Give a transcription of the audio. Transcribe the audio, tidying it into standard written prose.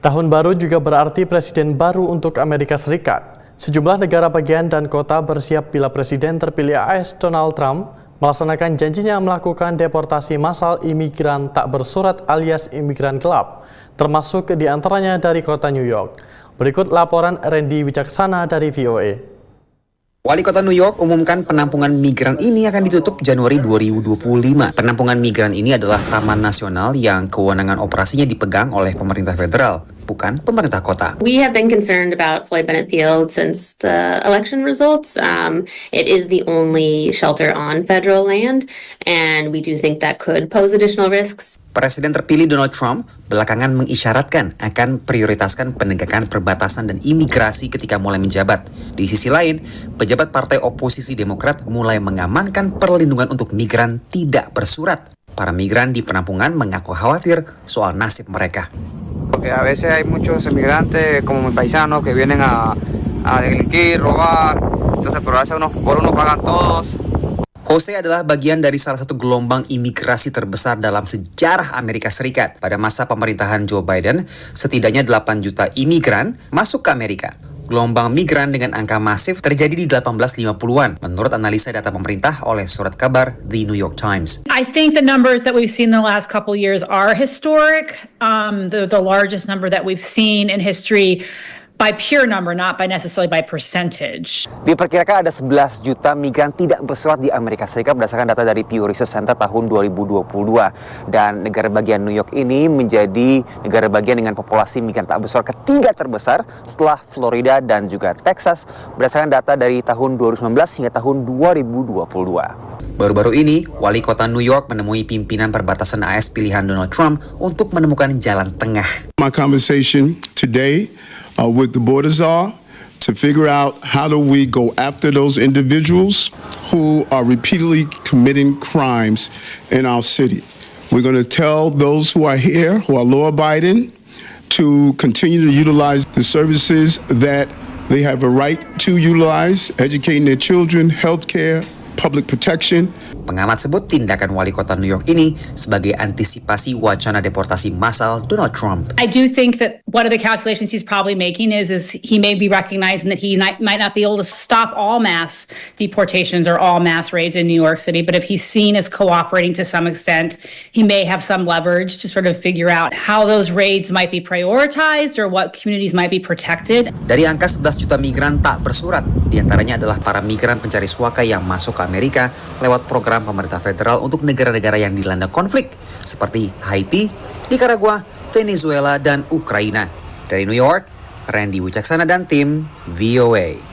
Tahun baru juga berarti presiden baru untuk Amerika Serikat. Sejumlah negara bagian dan kota bersiap bila presiden terpilih AS Donald Trump melaksanakan janjinya melakukan deportasi massal imigran tak bersurat alias imigran gelap, termasuk diantaranya dari kota New York. Berikut laporan Randy Wicaksana dari VOA. Wali Kota New York umumkan penampungan migran ini akan ditutup Januari 2025. Penampungan migran ini adalah taman nasional yang kewenangan operasinya dipegang oleh pemerintah federal, bukan pemerintah kota. We have been concerned about Floyd Bennett Field since the election results. It is the only shelter on federal land, and we do think that could pose additional risks. Presiden terpilih Donald Trump belakangan mengisyaratkan akan prioritaskan penegakan perbatasan dan imigrasi ketika mulai menjabat. Di sisi lain, pejabat partai oposisi Demokrat mulai mengamankan perlindungan untuk migran tidak bersurat. Para migran di penampungan mengaku khawatir soal nasib mereka. Porque a veces hay muchos inmigrantes como mis paisanos que vienen a delinquir, robar, entonces pero a veces por uno pagan todos. Jose adalah bagian dari salah satu gelombang imigrasi terbesar dalam sejarah Amerika Serikat. Pada masa pemerintahan Joe Biden, setidaknya 8 juta imigran masuk ke Amerika. Gelombang migran dengan angka masif terjadi di 1850-an, menurut analisa data pemerintah oleh surat kabar The New York Times. I think the numbers that we've seen in the last couple of years are historic, the largest number that we've seen in history by pure number, not by necessarily by percentage. Diperkirakan ada 11 juta migran tidak bersurat di Amerika Serikat berdasarkan data dari Pew Research Center tahun 2022. Dan negara bagian New York ini menjadi negara bagian dengan populasi migran tak bersurat ketiga terbesar setelah Florida dan juga Texas berdasarkan data dari tahun 2019 hingga tahun 2022. Baru-baru ini, Wali Kota New York menemui pimpinan perbatasan AS pilihan Donald Trump untuk menemukan jalan tengah. My conversation today with the border czar to figure out how do we go after those individuals who are repeatedly committing crimes in our city. We're going to tell those who are here, who are law-abiding, to continue to utilize the services that they have a right to utilize, educating their children, healthcare, public protection. Pengamat sebut tindakan Wali Kota New York ini sebagai antisipasi wacana deportasi massal Donald Trump. I do think that one of the calculations he's probably making is he may be recognizing that he might not be able to stop all mass deportations or all mass raids in New York City, but if he's seen as cooperating to some extent, he may have some leverage to sort of figure out how those raids might be prioritized or what communities might be protected. Dari angka 11 juta migran tak bersurat, diantaranya adalah para migran pencari suaka yang masuk ke Amerika lewat program pemerintah federal untuk negara-negara yang dilanda konflik seperti Haiti, Nicaragua, Venezuela, dan Ukraina. Dari New York, Randy Wicaksana dan tim VOA.